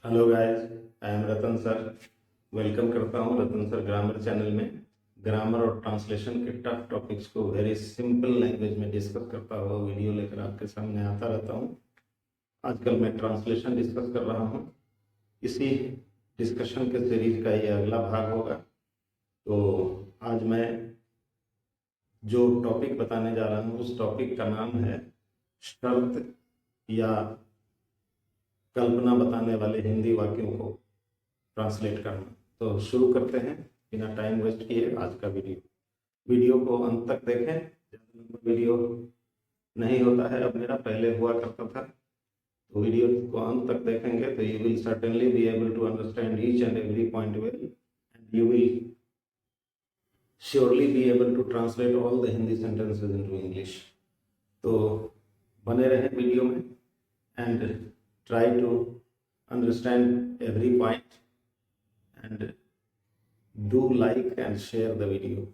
Hello guys, I am Ratan sir. Welcome करता हूँ रतन sir grammar channel में। Grammar और ट्रांसलेशन के टफ टॉपिक्स को वेरी सिंपल लैंग्वेज में डिस्कस करता हुआ वीडियो लेकर आपके सामने आता रहता हूँ। आजकल मैं ट्रांसलेशन डिस्कस कर रहा हूँ। इसी डिस्कशन के सीरीज का ये अगला भाग होगा। तो आज मैं जो टॉपिक बताने जा रहा हूँ उस टॉपिक का नाम है शर्त या कल्पना बताने वाले हिंदी वाक्यों को ट्रांसलेट करना। तो शुरू करते हैं बिना टाइम वेस्ट किए आज का वीडियो को अंत तक देखें। ज़्यादा लंबा वीडियो नहीं होता है, अब मेरा पहले हुआ करता था। तो वीडियो को अंत तक देखेंगे तो you will certainly be able to understand each and every point well and you will surely be able to translate all the Hindi sentences into English. तो बने रहें वीडियो में and try to understand every point and do like and share the video.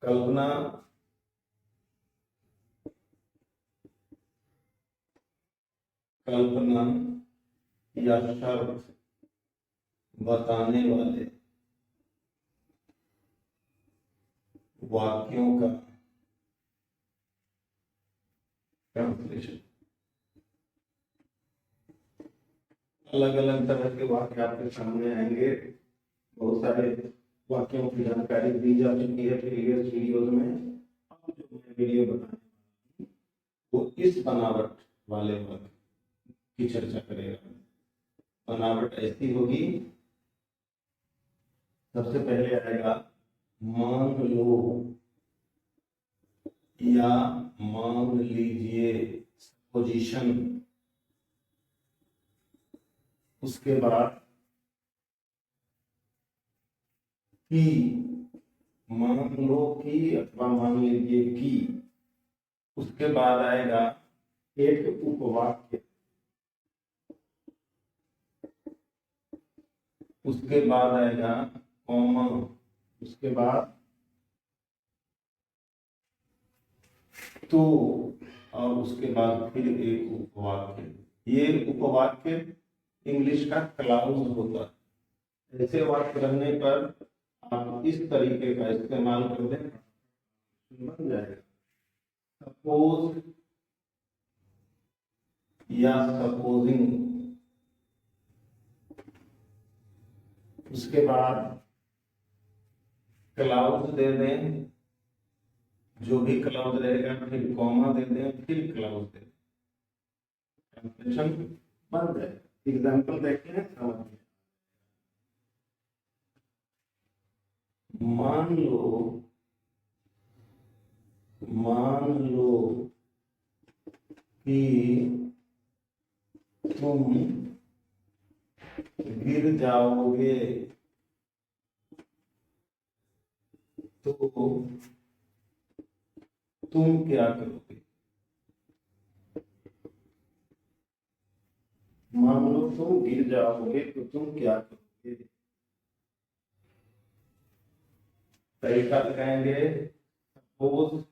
कल्पना कल्पना या शर्त बताने वाले वाक्यों का ट्रांसलेशन। अलग अलग तरह के वाक्य आपके सामने आएंगे। बहुत सारे वाक्यों की जानकारी दी जा चुकी है प्रीवियस वीडियोज में। अब जो मैं वीडियो बताने वो इस बनावट वाले वाक्य की चर्चा करेगा। बनावट ऐसी होगी, सबसे पहले आएगा मान लो या मान लीजिए, पोजीशन। उसके बाद कि, मान लो कि अथवा मान लीजिए कि। उसके बाद आएगा एक उपवाक्य। उसके बाद आएगा कॉमा। उसके बाद तो, और उसके बाद फिर एक उपवाक्य। ये उपवाक्य इंग्लिश का क्लाउज होता है। ऐसे वाक्य बनने पर आप इस तरीके का इस्तेमाल कर दें, बन जाएगा सपोज या सपोजिंग। उसके बाद क्लाउज दे दें, जो भी क्लाउज रहेगा, फिर कॉमा दे दें, फिर क्लाउज दे दें, ट्रांसलेशन बन जाए। एग्जाम्पल देखते हैं, समझिए। मान लो कि तुम गिर जाओगे तो तुम क्या करोगे। मान लो तुम गिर जाओगे तो तुम क्या करोगे। तरीका लगाएंगे सपोज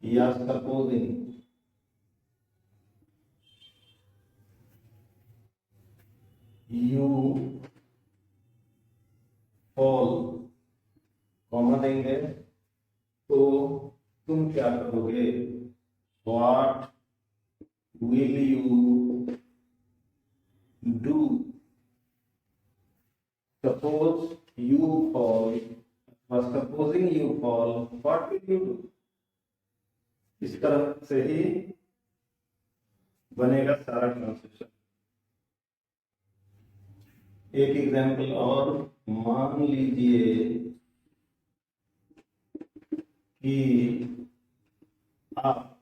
या सपोजिंग। यू फॉल, कॉमा देंगे तो तुम क्या करोगे। What will you do. Suppose you fall और supposing you fall, what will you do. इस तरह से ही बनेगा सारा ट्रांसलेशन। एक एग्जाम्पल और, मान लीजिए कि आप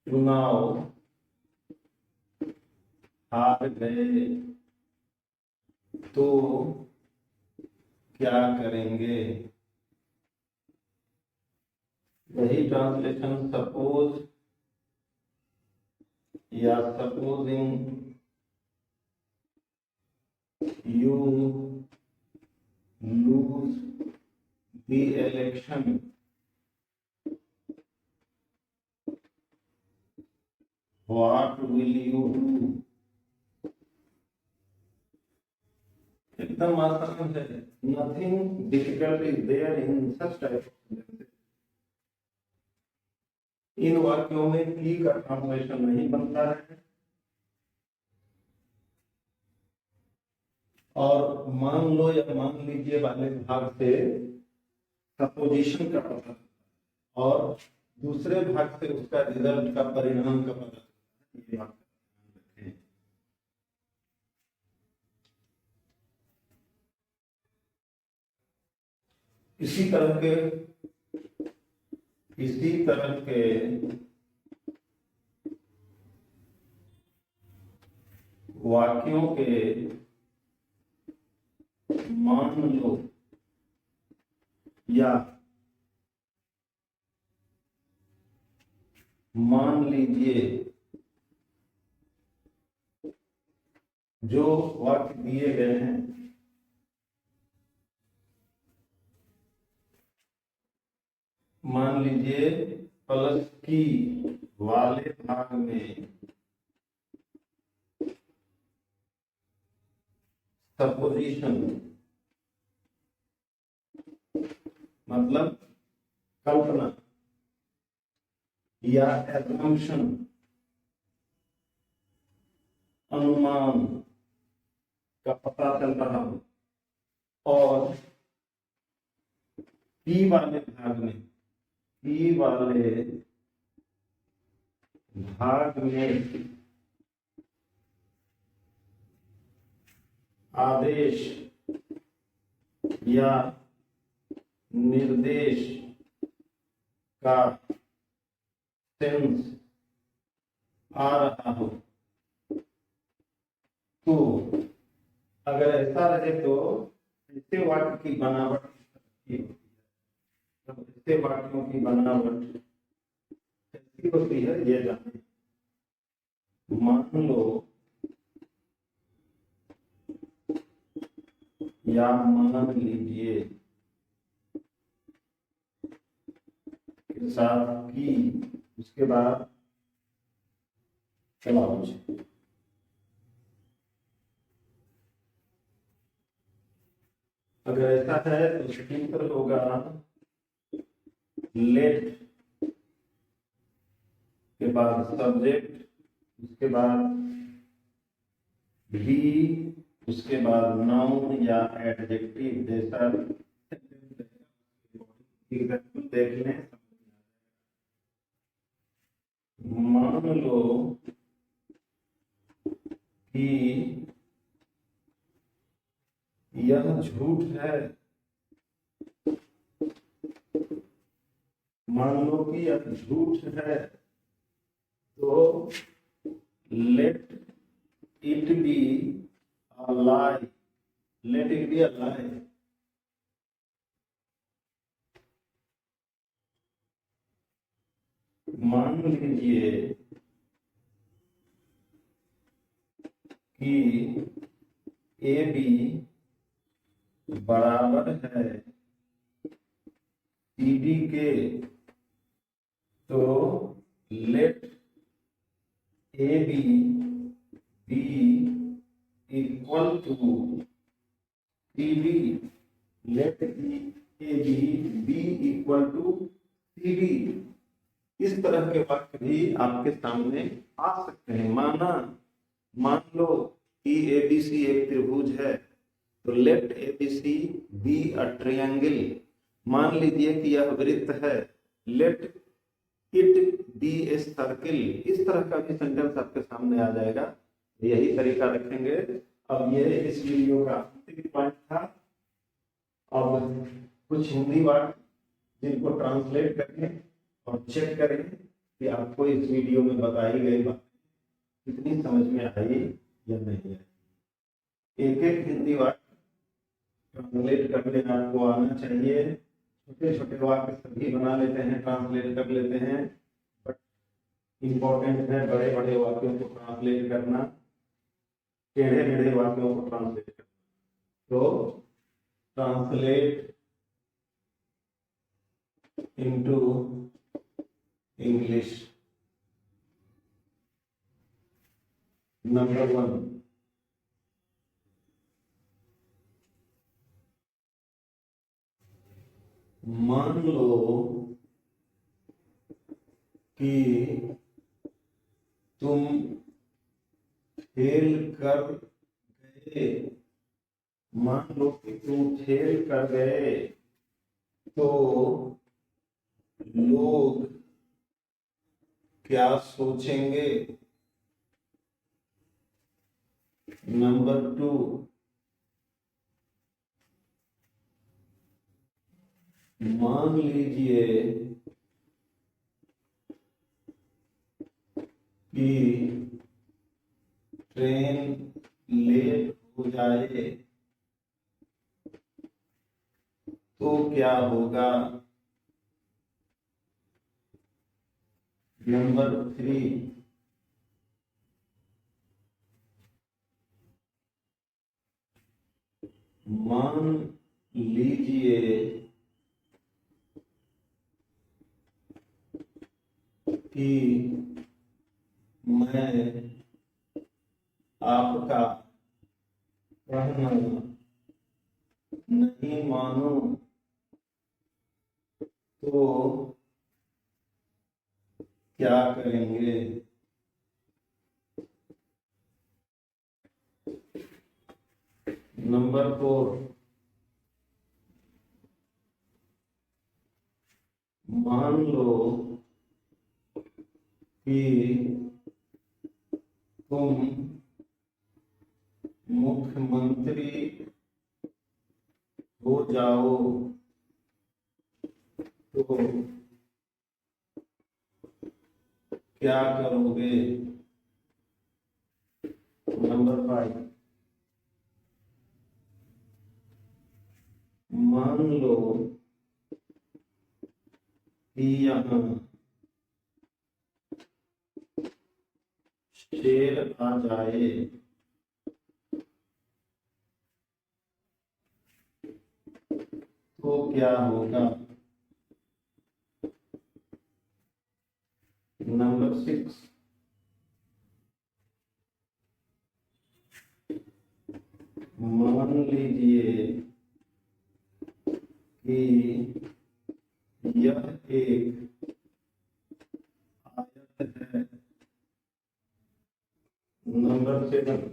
चुनाव हार गए तो क्या करेंगे। वही ट्रांसलेशन सपोज या supposing you lose the election what will you do, एकदम आसान है, nothing difficult is there in such type. इन वाक्यों में की का ट्रांसलेशन नहीं बनता है, और मान लो या मान लीजिए वाले भाग से सपोजिशन का पता, और दूसरे भाग से उसका रिजल्ट का, परिणाम का पता चलता है। ये बात ध्यान रखें। इसी तरह के वाक्यों के मान लो या मान लीजिए, जो वाक्य दिए गए हैं, मान लीजिए प्लस की वाले भाग में सपोजिशन मतलब कल्पना या एजम्पशन, अनुमान का पता चल रहा हो, और पी वाले भाग में, पी वाले भाग में आदेश या निर्देश का सेंस आ रहा हो, तो अगर ऐसा रहे तो ऐसे वाक्य की बनावट की होती है। तो ऐसे वाक्यों की बनावट कैसी होती है ये जाने। मान लो या मान लीजिए के साथ की, उसके बाद क्लाउज। अगर ऐसा है तो सिंपल होगा लेट के बाद सब्जेक्ट, उसके बाद भी, उसके बाद नाउन या एडजेक्टिव, जैसा एग्जाम्पल देख लें। मान लो कि यह झूठ है, मान लो कि यह झूठ है, तो let it be a lie, let it be a lie. मान लीजिए कि ए बी बराबर है सी डी के, तो let A B be equal to C D, let A B be equal to C D. इस तरह के वाक्य भी आपके सामने आ सकते हैं। मान लो कि एबीसी एक त्रिभुज है, तो let ABC be a triangle. मान लीजिए कि यह वृत्त है, let it be a circle. इस तरह का भी सेंटेंस आपके सामने आ जाएगा। यही तरीका रखेंगे। अब ये इस वीडियो का अंतिम पॉइंट था। अब कुछ हिंदी वाक्य जिनको ट्रांसलेट करें और चेक करें कि आपको इस वीडियो में बताई गई बात कितनी समझ में आई या नहीं आई। एक एक हिंदी वाक्य ट्रांसलेट कर लेना आपको आना चाहिए। छोटे छोटे वाक्य सभी बना लेते हैं, ट्रांसलेट कर लेते हैं, बट इम्पोर्टेंट है बड़े बड़े वाक्यों को ट्रांसलेट करना, टेढ़े मेढ़े वाक्यों को ट्रांसलेट करना। तो ट्रांसलेट into English। नंबर 1, मान लो कि तुम फेल कर गए, मान लो कि तुम फेल कर गए तो लोग क्या सोचेंगे। नंबर 2, मान लीजिए कि ट्रेन लेट हो जाए तो क्या होगा। नंबर 3, मान लीजिए कि मैं आपका कहना नहीं मानूं तो क्या करेंगे। नंबर 4, मान लो कि तुम मुख्यमंत्री हो जाओ तो क्या करोगे। नंबर 5, मान लो कि यहाँ शेर आ जाए तो क्या होगा। नंबर 6, मान लीजिए कि यह एक आयत है। नंबर 7,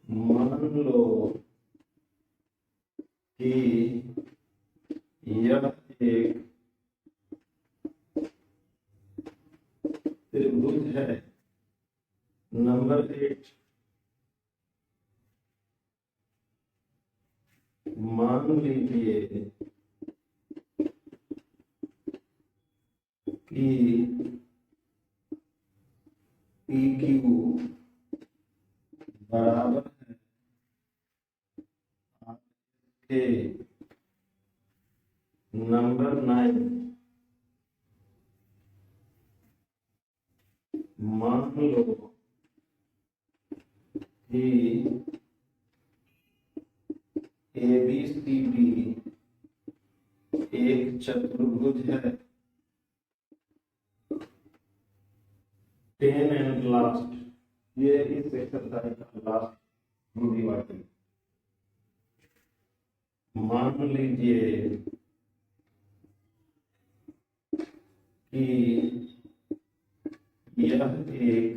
मान लो कि यह एक त्रिभुज है। नंबर 8, मान लीजिए कि PQ बराबर है RK। नंबर 9, मान लो कि ABCD एक चतुर्भुज है। 10 एंड लास्ट, ये इस एक्सरसाइज का लास्ट हिंदी वाक्य। मान लीजिए कि यह एक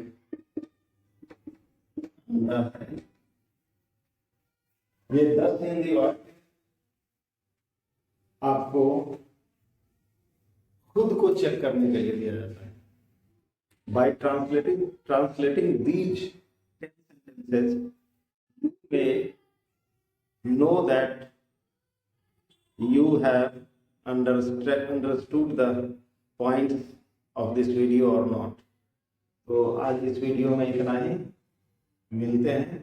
अंडा है। ये 10 हिंदी वाक्य आपको खुद को चेक करने के लिए दिया जाता है। By translating these 10 sentences, you may know that you have understood the points of this video or not. तो आज इस वीडियो में इतना ही। मिलते हैं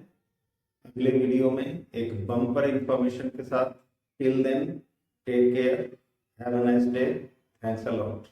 अगले वीडियो में एक बम्पर इंफॉर्मेशन के साथ। Till then take care, have a nice day, thanks a lot.